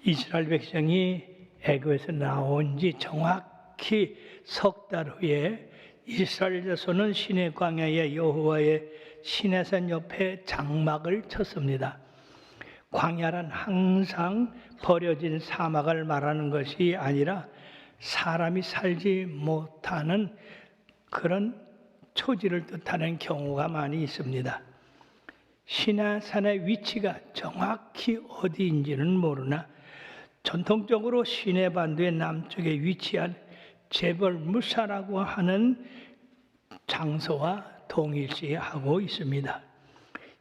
이스라엘 백성이 애굽에서 나온 지 정확히 석 달 후에 이스라엘 자손은 시내 광야에 여호와의 시내산 옆에 장막을 쳤습니다. 광야란 항상 버려진 사막을 말하는 것이 아니라 사람이 살지 못하는 그런 초지를 뜻하는 경우가 많이 있습니다. 시내산의 위치가 정확히 어디인지는 모르나 전통적으로 시내반도의 남쪽에 위치한 제벌 무사라고 하는 장소와 동일시하고 있습니다.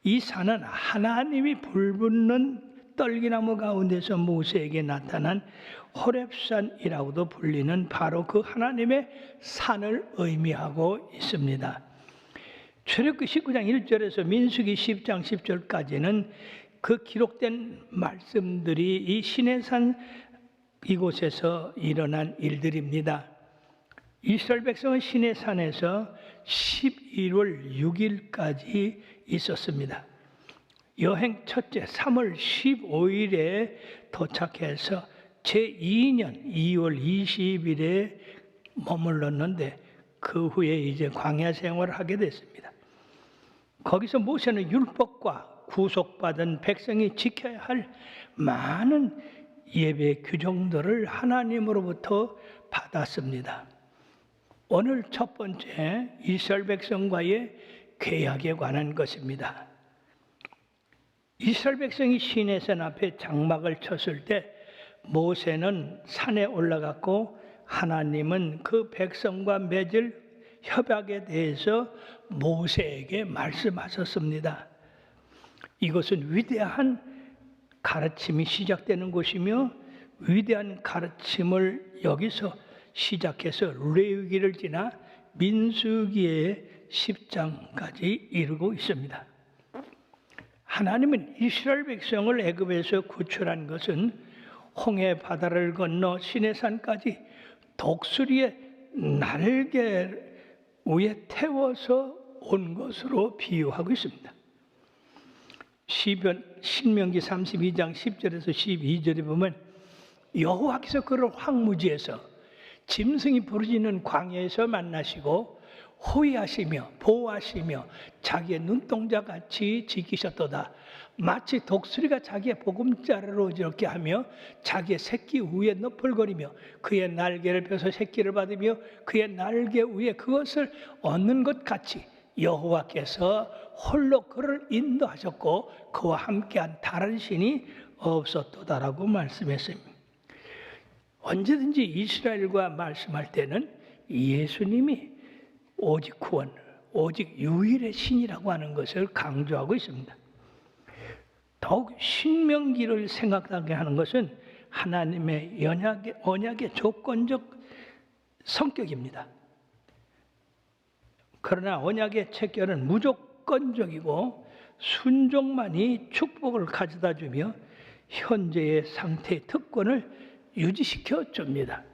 이 산은 하나님이 불붙는 떨기나무 가운데서 모세에게 나타난 호렙산이라고도 불리는 바로 그 하나님의 산을 의미하고 있습니다. 출애굽기 19장 1절에서 민수기 10장 10절까지는 그 기록된 말씀들이 이 시내산 이곳에서 일어난 일들입니다. 이스라엘 백성은 시내산에서 11월 6일까지 있었습니다. 여행 첫째 3월 15일에 도착해서 제2년 2월 20일에 머물렀는데 그 후에 이제 광야 생활을 하게 됐습니다. 거기서 모세는 율법과 구속받은 백성이 지켜야 할 많은 예배 규정들을 하나님으로부터 받았습니다. 오늘 첫 번째 이스라엘 백성과의 계약에 관한 것입니다. 이스라엘 백성이 시내산 앞에 장막을 쳤을 때 모세는 산에 올라갔고 하나님은 그 백성과 맺을 협약에 대해서 모세에게 말씀하셨습니다. 이것은 위대한 가르침이 시작되는 곳이며 위대한 가르침을 여기서 시작해서 레위기를 지나 민수기의 10장까지 이루고 있습니다. 하나님은 이스라엘 백성을 애굽에서 구출한 것은 홍해 바다를 건너 시내산까지 독수리의 날개 위에 태워서 온 것으로 비유하고 있습니다. 신명기 32장 10절에서 12절에 보면 여호와께서 그를 황무지에서 짐승이 부르짖는 광야에서 만나시고 호위하시며 보호하시며 자기의 눈동자같이 지키셨도다. 마치 독수리가 자기의 보금자루로 이렇게 하며 자기의 새끼 위에 너풀거리며 그의 날개를 펴서 새끼를 받으며 그의 날개 위에 그것을 얻는 것 같이 여호와께서 홀로 그를 인도하셨고 그와 함께한 다른 신이 없었도다라고 말씀했습니다. 언제든지 이스라엘과 말씀할 때는 예수님이 오직 구원, 오직 유일의 신이라고 하는 것을 강조하고 있습니다. 더욱 신명기를 생각하게 하는 것은 하나님의 언약의 조건적 성격입니다. 그러나 언약의 체결은 무조건적이고 순종만이 축복을 가져다 주며 현재의 상태의 특권을 유지시켜 줍니다.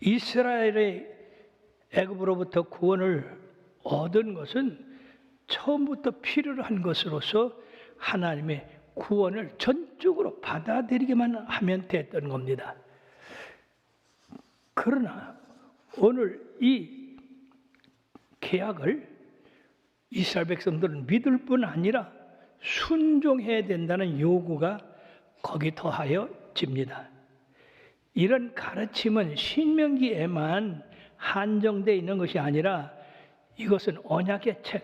이스라엘의 애굽으로부터 구원을 얻은 것은 처음부터 필요로 한 것으로서 하나님의 구원을 전적으로 받아들이기만 하면 됐던 겁니다. 그러나 오늘 이 계약을 이스라엘 백성들은 믿을 뿐 아니라 순종해야 된다는 요구가 거기 더하여집니다. 이런 가르침은 신명기에만 한정되어 있는 것이 아니라 이것은 언약의 책,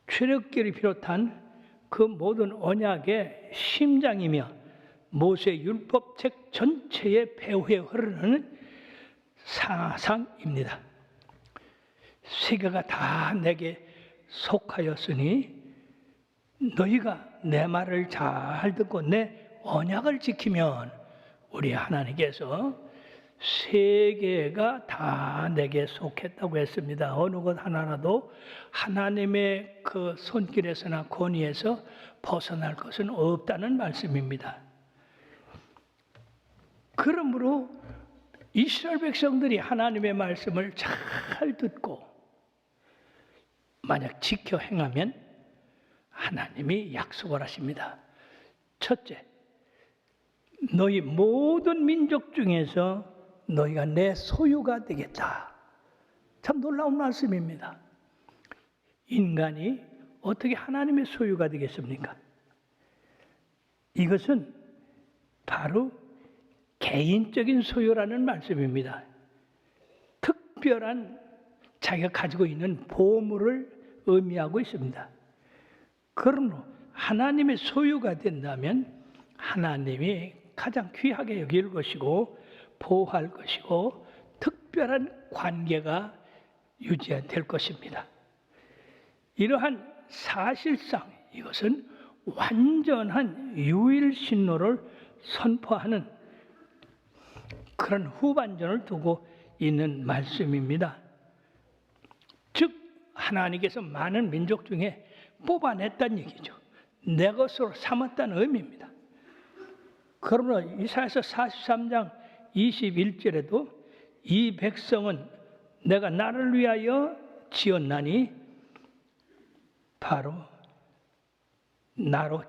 출애굽기를 비롯한 그 모든 언약의 심장이며 모세 율법책 전체의 배후에 흐르는 사상입니다. 세계가 다 내게 속하였으니 너희가 내 말을 잘 듣고 내 언약을 지키면 우리 하나님께서 세계가 다 내게 속했다고 했습니다. 어느 것 하나라도 하나님의 그 손길에서나 권위에서 벗어날 것은 없다는 말씀입니다. 그러므로 이스라엘 백성들이 하나님의 말씀을 잘 듣고 만약 지켜 행하면 하나님이 약속을 하십니다. 첫째, 너희 모든 민족 중에서 너희가 내 소유가 되겠다. 참 놀라운 말씀입니다. 인간이 어떻게 하나님의 소유가 되겠습니까? 이것은 바로 개인적인 소유라는 말씀입니다. 특별한 자기가 가지고 있는 보물을 의미하고 있습니다. 그러므로 하나님의 소유가 된다면 하나님이 가장 귀하게 여길 것이고 보호할 것이고 특별한 관계가 유지될 것입니다. 이러한 사실상 이것은 완전한 유일신노를 선포하는 그런 후반전을 두고 있는 말씀입니다. 즉 하나님께서 많은 민족 중에 뽑아냈다는 얘기죠. 내 것으로 삼았다는 의미입니다. 그러므로 이사야서 43장 21절에도 이 백성은 내가 나를 위하여 지었나니 바로 나로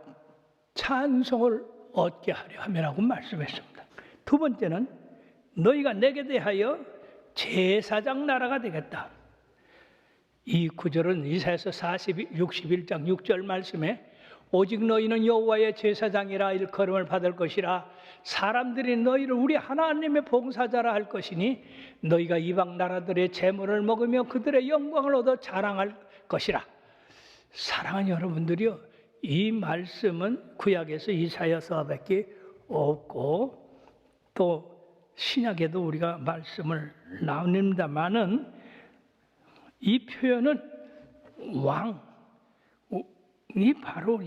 찬송을 얻게 하려 함이라고 말씀했습니다. 두 번째는 너희가 내게 대하여 제사장 나라가 되겠다. 이 구절은 이사야서 61장 6절 말씀에 오직 너희는 여호와의 제사장이라 일컬음을 받을 것이라 사람들이 너희를 우리 하나님의 봉사자라 할 것이니 너희가 이방 나라들의 재물을 먹으며 그들의 영광을 얻어 자랑할 것이라. 사랑하는 여러분들이요, 이 말씀은 구약에서 이사야서밖에 없고 또 신약에도 우리가 말씀을 나눕니다마는 이 표현은 왕이 바로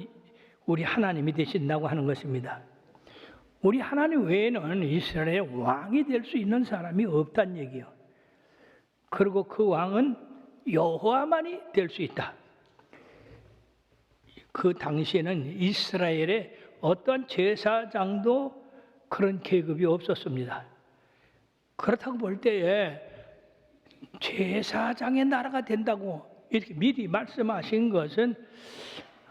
우리 하나님이 되신다고 하는 것입니다. 우리 하나님 외에는 이스라엘의 왕이 될 수 있는 사람이 없다는 얘기예요. 그리고 그 왕은 여호와만이 될 수 있다. 그 당시에는 이스라엘의 어떤 제사장도 그런 계급이 없었습니다. 그렇다고 볼 때에 제사장의 나라가 된다고 이렇게 미리 말씀하신 것은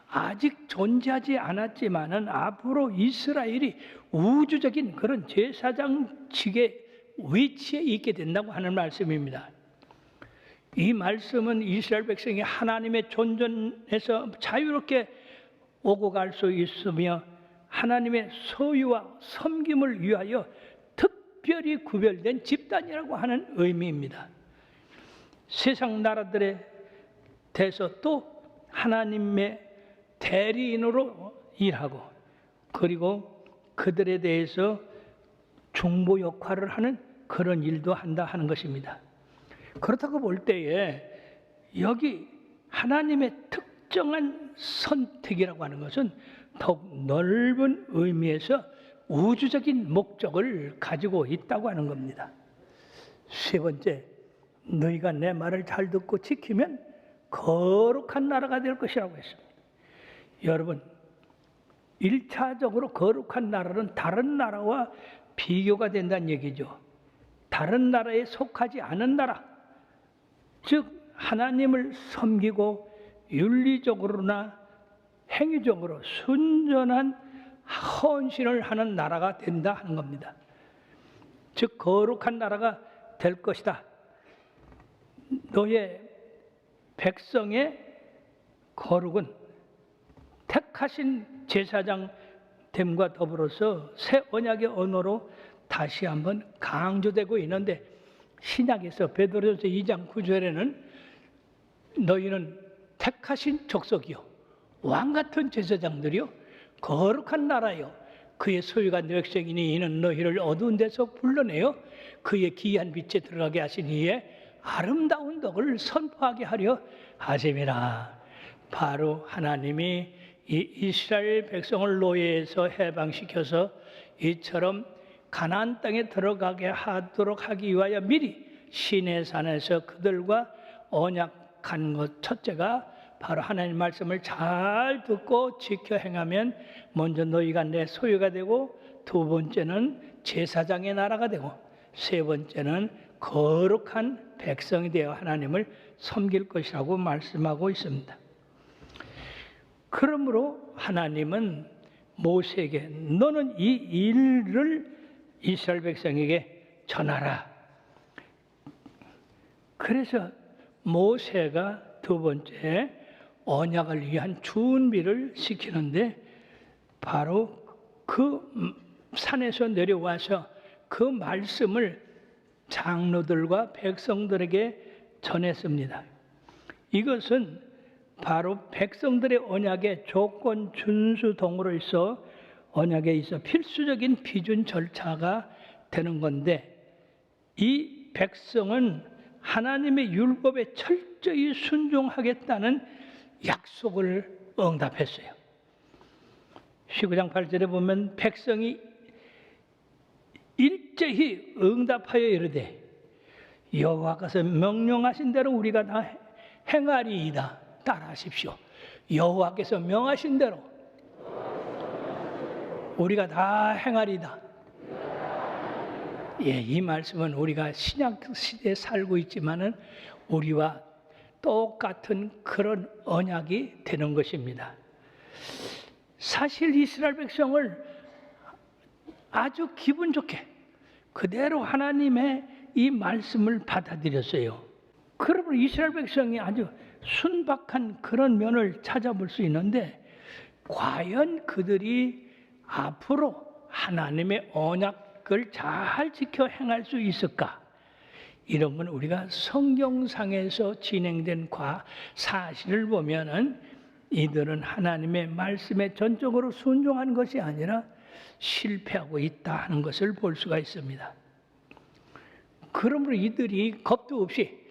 아직 존재하지 않았지만은 앞으로 이스라엘이 우주적인 그런 제사장직의 위치에 있게 된다고 하는 말씀입니다. 이 말씀은 이스라엘 백성이 하나님의 존전에서 자유롭게 오고 갈 수 있으며 하나님의 소유와 섬김을 위하여 특별히 구별된 집단이라고 하는 의미입니다. 세상 나라들에 대해서 또 하나님의 대리인으로 일하고 그리고 그들에 대해서 중보 역할을 하는 그런 일도 한다 하는 것입니다. 그렇다고 볼 때에 여기 하나님의 특정한 선택이라고 하는 것은 더욱 넓은 의미에서 우주적인 목적을 가지고 있다고 하는 겁니다. 세 번째, 너희가 내 말을 잘 듣고 지키면 거룩한 나라가 될 것이라고 했습니다. 여러분, 1차적으로 거룩한 나라는 다른 나라와 비교가 된다는 얘기죠. 다른 나라에 속하지 않은 나라, 즉 하나님을 섬기고 윤리적으로나 행위적으로 순전한 헌신을 하는 나라가 된다 하는 겁니다. 즉 거룩한 나라가 될 것이다. 너의 백성의 거룩은 택하신 제사장됨과 더불어서 새 언약의 언어로 다시 한번 강조되고 있는데 신약에서 베드로전서 2장 9절에는 너희는 택하신 족속이요 왕같은 제사장들이요 거룩한 나라요 그의 소유가 내 백성이니 이는 너희를 어두운 데서 불러내어 그의 기이한 빛에 들어가게 하신 이에 아름다운 덕을 선포하게 하려 하심이라. 바로 하나님이 이 이스라엘 백성을 노예에서 해방시켜서 이처럼 가나안 땅에 들어가게 하도록 하기 위하여 미리 시내산에서 그들과 언약한 것 첫째가 바로 하나님 말씀을 잘 듣고 지켜 행하면 먼저 너희가 내 소유가 되고 두 번째는 제사장의 나라가 되고 세 번째는 거룩한 백성이 되어 하나님을 섬길 것이라고 말씀하고 있습니다. 그러므로 하나님은 모세에게 너는 이 일을 이스라엘 백성에게 전하라. 그래서 모세가 두 번째 언약을 위한 준비를 시키는데 바로 그 산에서 내려와서 그 말씀을 장로들과 백성들에게 전했습니다. 이것은 바로 백성들의 언약의 조건 준수 동으로서 언약에 있어 필수적인 비준 절차가 되는 건데, 이 백성은 하나님의 율법에 철저히 순종하겠다는 약속을 응답했어요. 19장 8절에 보면 백성이 일제히 응답하여 이르되 여호와께서 명령하신 대로 우리가 다 행하리이다. 따라하십시오. 여호와께서 명하신 대로 우리가 다 행하리이다. 예, 이 말씀은 우리가 신약 시대에 살고 있지만은 우리와 똑같은 그런 언약이 되는 것입니다. 사실 이스라엘 백성을 아주 기분 좋게 그대로 하나님의 이 말씀을 받아들였어요. 그러므로 이스라엘 백성이 아주 순박한 그런 면을 찾아볼 수 있는데, 과연 그들이 앞으로 하나님의 언약을 잘 지켜 행할 수 있을까? 이런 건 우리가 성경상에서 진행된 사실을 보면은 이들은 하나님의 말씀에 전적으로 순종한 것이 아니라 실패하고 있다 하는 것을 볼 수가 있습니다. 그러므로 이들이 겁도 없이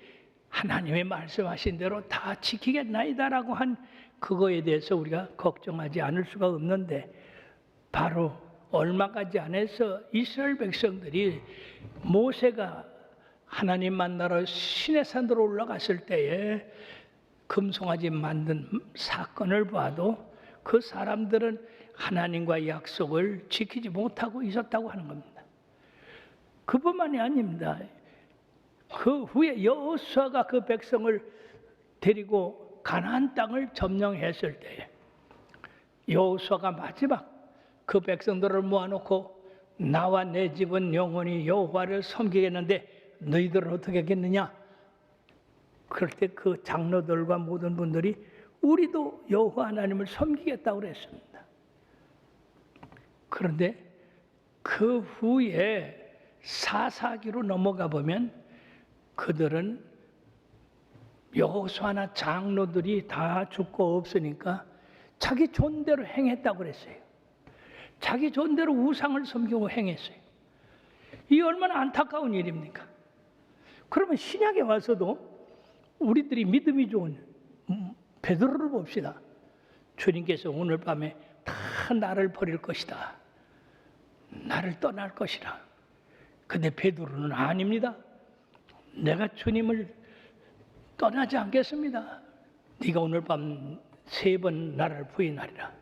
하나님의 말씀하신 대로 다 지키겠나이다라고 한 그거에 대해서 우리가 걱정하지 않을 수가 없는데, 바로 얼마 가지 않아서 이스라엘 백성들이 모세가 하나님 만나러 시내산으로 올라갔을 때에 금송아지 만든 사건을 봐도 그 사람들은 하나님과의 약속을 지키지 못하고 있었다고 하는 겁니다. 그뿐만이 아닙니다. 그 후에 여호수아가 그 백성을 데리고 가나안 땅을 점령했을 때에 여호수아가 마지막 그 백성들을 모아놓고 나와 내 집은 영원히 여호와를 섬기겠는데 너희들은 어떻게 하겠느냐? 그럴 때 그 장로들과 모든 분들이 우리도 여호와 하나님을 섬기겠다고 그랬습니다. 그런데 그 후에 사사기로 넘어가 보면 그들은 여호수아나 장로들이 다 죽고 없으니까 자기 존대로 행했다고 그랬어요. 자기 존대로 우상을 섬기고 행했어요. 이 얼마나 안타까운 일입니까? 그러면 신약에 와서도 우리들이 믿음이 좋은 베드로를 봅시다. 주님께서 오늘 밤에 다 나를 버릴 것이다. 나를 떠날 것이라. 근데 베드로는 아닙니다. 내가 주님을 떠나지 않겠습니다. 네가 오늘 밤 3번 나를 부인하리라.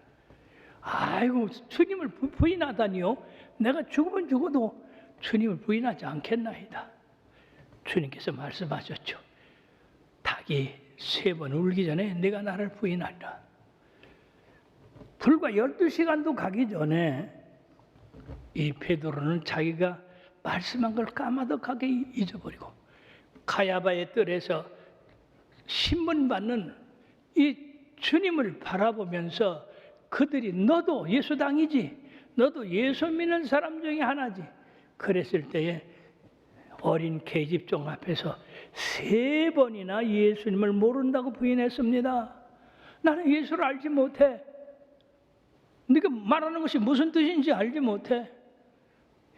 아이고, 주님을 부인하다니요? 내가 죽으면 죽어도 주님을 부인하지 않겠나이다. 주님께서 말씀하셨죠. 닭이 3번 울기 전에 내가 나를 부인하리라. 불과 12시간도 가기 전에 이 베드로는 자기가 말씀한 걸 까마득하게 잊어버리고 가야바의 뜰에서 신문 받는 이 주님을 바라보면서 그들이 너도 예수당이지, 너도 예수 믿는 사람 중에 하나지, 그랬을 때에 어린 계집종 앞에서 3번이나 예수님을 모른다고 부인했습니다. 나는 예수를 알지 못해. 네가 말하는 것이 무슨 뜻인지 알지 못해.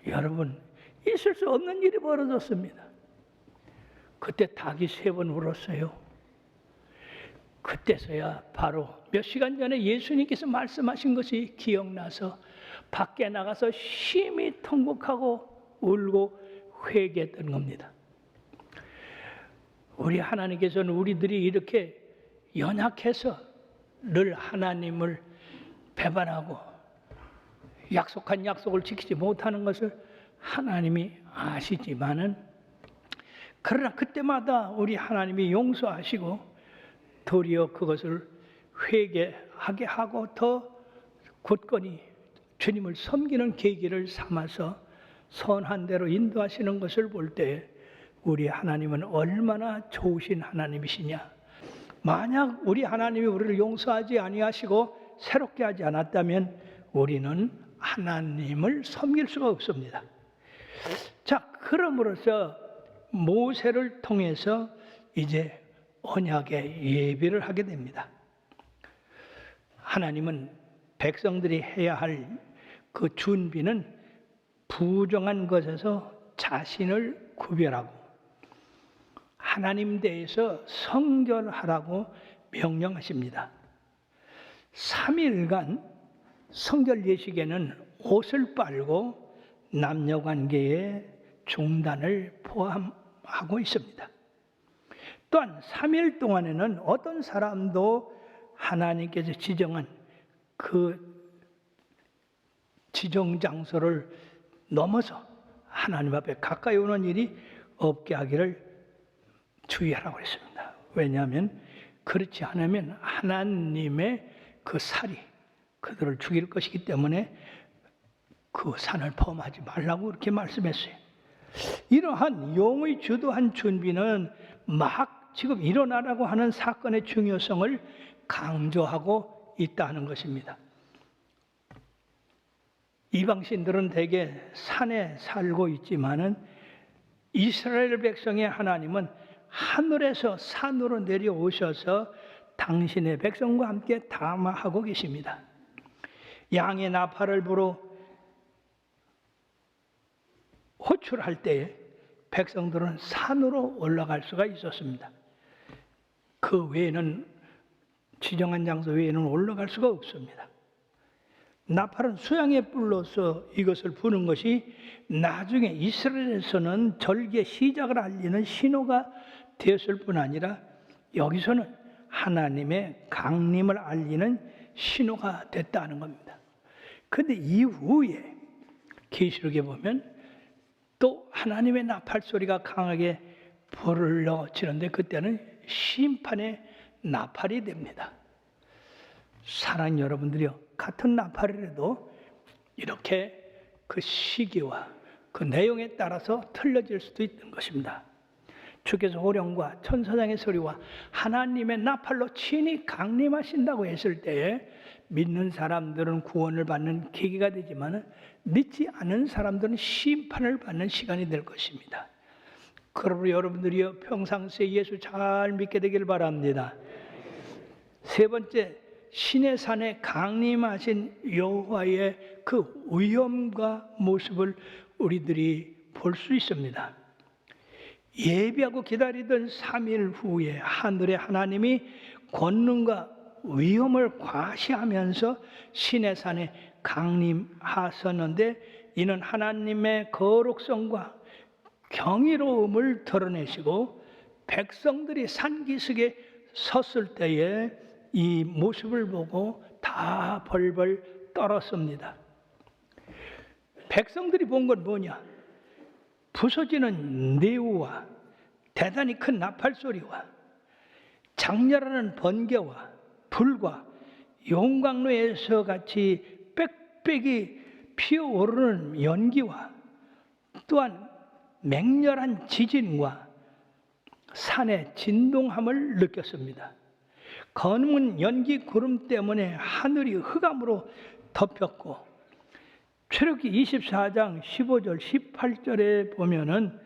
여러분, 있을 수 없는 일이 벌어졌습니다. 그때 닭이 3번 울었어요. 그때서야 바로 몇 시간 전에 예수님께서 말씀하신 것이 기억나서 밖에 나가서 심히 통곡하고 울고 회개했던 겁니다. 우리 하나님께서는 우리들이 이렇게 연약해서 늘 하나님을 배반하고 약속한 약속을 지키지 못하는 것을 하나님이 아시지만은, 그러나 그때마다 우리 하나님이 용서하시고 도리어 그것을 회개하게 하고 더 굳건히 주님을 섬기는 계기를 삼아서 선한 대로 인도하시는 것을 볼 때 우리 하나님은 얼마나 좋으신 하나님이시냐. 만약 우리 하나님이 우리를 용서하지 아니하시고 새롭게 하지 않았다면 우리는 하나님을 섬길 수가 없습니다. 자, 그럼으로써 모세를 통해서 이제 언약의 예비를 하게 됩니다. 하나님은 백성들이 해야 할 그 준비는 부정한 것에서 자신을 구별하고 하나님 대해서 성결하라고 명령하십니다. 3일간 성결 예식에는 옷을 빨고 남녀관계의 중단을 포함하고 있습니다. 또한 3일 동안에는 어떤 사람도 하나님께서 지정한 그 지정 장소를 넘어서 하나님 앞에 가까이 오는 일이 없게 하기를 주의하라고 했습니다. 왜냐하면 그렇지 않으면 하나님의 그 살이 그들을 죽일 것이기 때문에 그 산을 범하지 말라고 그렇게 말씀했어요. 이러한 용의 주도한 준비는 막 지금 일어나라고 하는 사건의 중요성을 강조하고 있다는 것입니다. 이방신들은 대개 산에 살고 있지만은 이스라엘 백성의 하나님은 하늘에서 산으로 내려오셔서 당신의 백성과 함께 담화하고 계십니다. 양의 나팔을 불어 호출할 때에 백성들은 산으로 올라갈 수가 있었습니다. 그 외에는 지정한 장소 외에는 올라갈 수가 없습니다. 나팔은 수양의 뿔로서 이것을 부는 것이 나중에 이스라엘에서는 절기의 시작을 알리는 신호가 되었을 뿐 아니라 여기서는 하나님의 강림을 알리는 신호가 됐다는 겁니다. 그런데 이후에 계시록에 보면 또 하나님의 나팔 소리가 강하게 불러지는데 그때는 심판의 나팔이 됩니다. 사랑하는 여러분들이요, 같은 나팔이라도 이렇게 그 시기와 그 내용에 따라서 틀려질 수도 있는 것입니다. 주께서 호령과 천사장의 소리와 하나님의 나팔로 친히 강림하신다고 했을 때에 믿는 사람들은 구원을 받는 계기가 되지만 믿지 않은 사람들은 심판을 받는 시간이 될 것입니다. 그러므로 여러분들이요, 평상시에 예수 잘 믿게 되길 바랍니다. 세 번째, 신의 산에 강림하신 여호와의 그 위엄과 모습을 우리들이 볼 수 있습니다. 예비하고 기다리던 3일 후에 하늘의 하나님이 권능과 위엄을 과시하면서 신의 산에 강림하셨는데 이는 하나님의 거룩성과 경이로움을 드러내시고 백성들이 산기슭에 섰을 때에 이 모습을 보고 다 벌벌 떨었습니다. 백성들이 본 건 뭐냐? 부서지는 뇌우와 대단히 큰 나팔 소리와 장렬하는 번개와 불과 용광로에서 같이 빽빽이 피어오르는 연기와 또한 맹렬한 지진과 산의 진동함을 느꼈습니다. 검은 연기 구름 때문에 하늘이 흑암으로 덮였고 출애굽기 24장 15절 18절에 보면은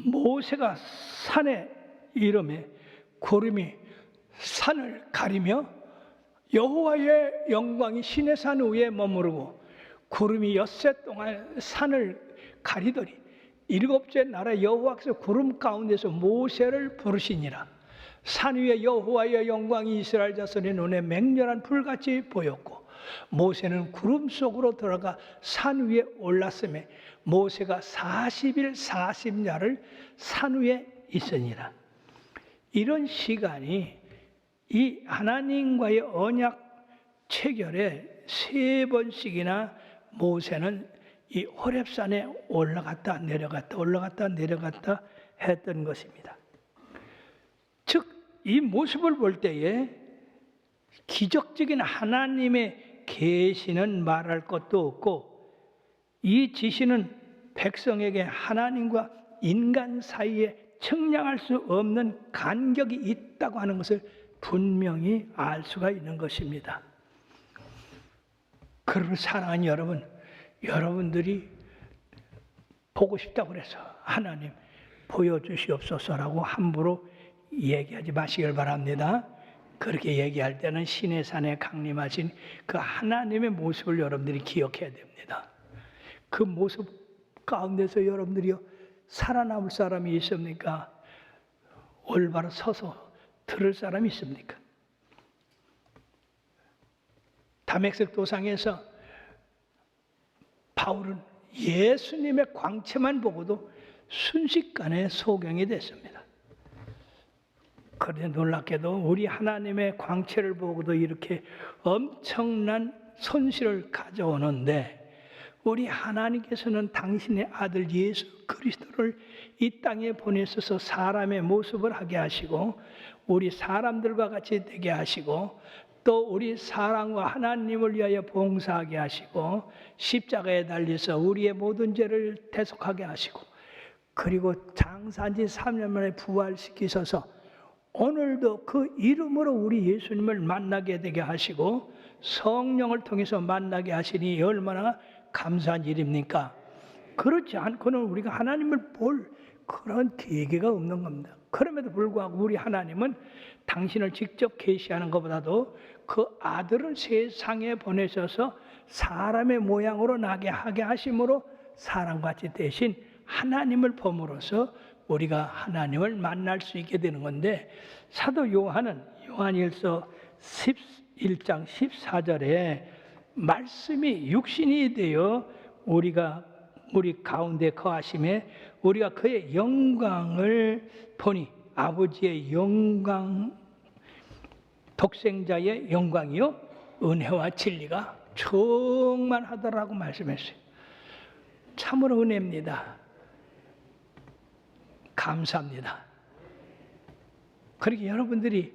모세가 산에 이름에 구름이 산을 가리며 여호와의 영광이 시내 산 위에 머무르고 구름이 엿새 동안 산을 가리더니 일곱째 날에 여호와께서 구름 가운데서 모세를 부르시니라. 산 위에 여호와의 영광이 이스라엘 자손의 눈에 맹렬한 불같이 보였고 모세는 구름 속으로 들어가 산 위에 올랐으며 모세가 40일 40야를 산 위에 있으니라. 이런 시간이 이 하나님과의 언약 체결에 3번씩이나 모세는 이 호렙산에 올라갔다 내려갔다 올라갔다 내려갔다 했던 것입니다. 즉 이 모습을 볼 때에 기적적인 하나님의 계시는 말할 것도 없고 이 지시는 백성에게 하나님과 인간 사이에 측량할 수 없는 간격이 있다고 하는 것을 분명히 알 수가 있는 것입니다. 그러므로 사랑하는 여러분, 여러분들이 보고 싶다고 그래서 하나님 보여주시옵소서라고 함부로 얘기하지 마시길 바랍니다. 그렇게 얘기할 때는 신의 산에 강림하신 그 하나님의 모습을 여러분들이 기억해야 됩니다. 그 모습 가운데서 여러분들이요 살아남을 사람이 있습니까? 올바로 서서 들을 사람이 있습니까? 다메섹 도상에서 바울은 예수님의 광채만 보고도 순식간에 소경이 됐습니다. 그런데 놀랍게도 우리 하나님의 광채를 보고도 이렇게 엄청난 손실을 가져오는데 우리 하나님께서는 당신의 아들 예수 그리스도를 이 땅에 보내셔서 사람의 모습을 하게 하시고 우리 사람들과 같이 되게 하시고 또 우리 사랑과 하나님을 위하여 봉사하게 하시고 십자가에 달려서 우리의 모든 죄를 대속하게 하시고 그리고 장사한 지 3년 만에 부활시키셔서 오늘도 그 이름으로 우리 예수님을 만나게 되게 하시고 성령을 통해서 만나게 하시니 얼마나 감사한 일입니까? 그렇지 않고는 우리가 하나님을 볼 그런 계기가 없는 겁니다. 그럼에도 불구하고 우리 하나님은 당신을 직접 계시하는 것보다도 그 아들을 세상에 보내셔서 사람의 모양으로 나게 하게 하심으로 사람같이 대신 하나님을 봄으로써 우리가 하나님을 만날 수 있게 되는 건데 사도 요한은 요한일서 11장 14절에 말씀이 육신이 되어 우리 가운데 거하심에 우리가 그의 영광을 보니 아버지의 영광 독생자의 영광이요 은혜와 진리가 충만하더라고 말씀했어요. 참으로 은혜입니다. 감사합니다. 그렇게 여러분들이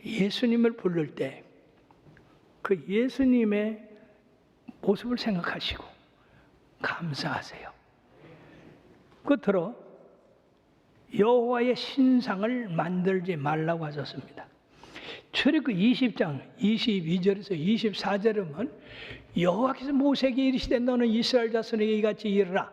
예수님을 부를 때 그 예수님의 모습을 생각하시고 감사하세요. 끝으로 여호와의 신상을 만들지 말라고 하셨습니다. 출애굽 20장 22절에서 24절에 보면 여호와께서 모세에게 이르시되 너는 이스라엘 자손에게 이같이 이르라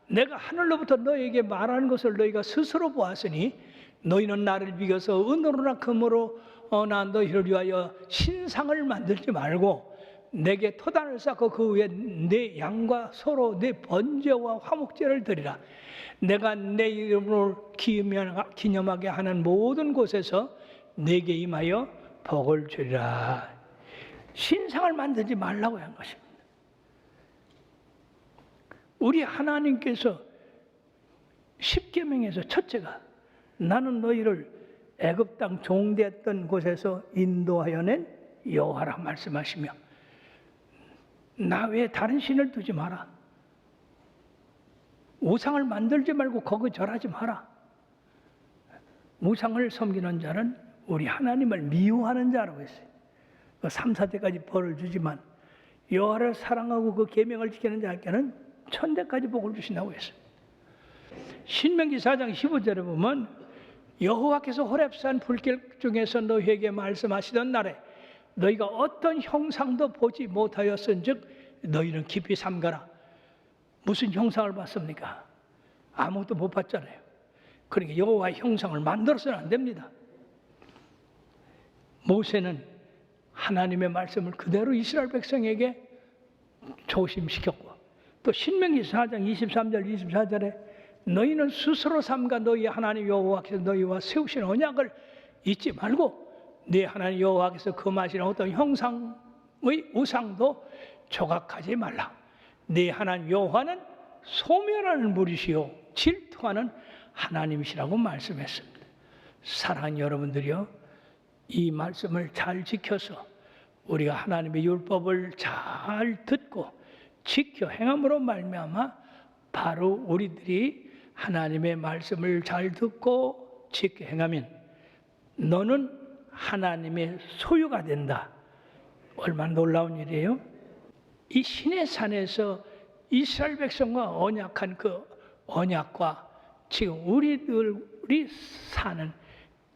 내가 하늘로부터 너에게 말하는 것을 너희가 스스로 보았으니 너희는 나를 비교서 은으로나 금으로 나 너희를 위하여 신상을 만들지 말고 내게 토단을 쌓고 그 위에 내 양과 소로 내 번제와 화목제를 드리라. 내가 내 이름을 기념하게 하는 모든 곳에서 내게 임하여 복을 주리라. 신상을 만들지 말라고 한 것입니다. 우리 하나님께서 십계명에서 첫째가 나는 너희를 애굽 땅 종되었던 곳에서 인도하여 낸 여호와라 말씀하시며 나 외에 다른 신을 두지 마라. 우상을 만들지 말고 거기 절하지 마라. 우상을 섬기는 자는 우리 하나님을 미워하는 자라고 했어요. 3, 4대까지 벌을 주지만 여호와를 사랑하고 그 계명을 지키는 자에게는 천대까지 복을 주신다고 했어요. 신명기 4장 15절에 보면 여호와께서 호렙산 불길 중에서 너희에게 말씀하시던 날에 너희가 어떤 형상도 보지 못하였은즉 너희는 깊이 삼가라. 무슨 형상을 봤습니까? 아무것도 못 봤잖아요. 그러니까 여호와의 형상을 만들어서는 안 됩니다. 모세는 하나님의 말씀을 그대로 이스라엘 백성에게 조심시켰고 또 신명기 4장 23절 24절에 너희는 스스로 삼가 너희 하나님 여호와께서 너희와 세우신 언약을 잊지 말고 네 하나님 여호와께서 금하시는 어떤 형상의 우상도 조각하지 말라. 네 하나님 여호와는 소멸하는 분이시요 질투하는 하나님이시라고 말씀했습니다. 사랑하는 여러분들이요, 이 말씀을 잘 지켜서 우리가 하나님의 율법을 잘 듣고 지켜 행함으로 말미암아 바로 우리들이 하나님의 말씀을 잘 듣고 지켜 행하면 너는 하나님의 소유가 된다. 얼마나 놀라운 일이에요? 이 신의 산에서 이스라엘 백성과 언약한 그 언약과 지금 우리들이 사는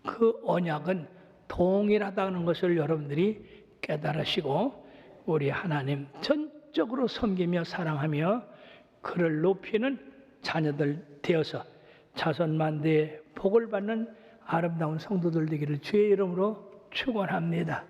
그 언약은 동일하다는 것을 여러분들이 깨달으시고 우리 하나님 전적으로 섬기며 사랑하며 그를 높이는 자녀들 되어서 자손만대의 복을 받는 아름다운 성도들 되기를 주의 이름으로 축원합니다.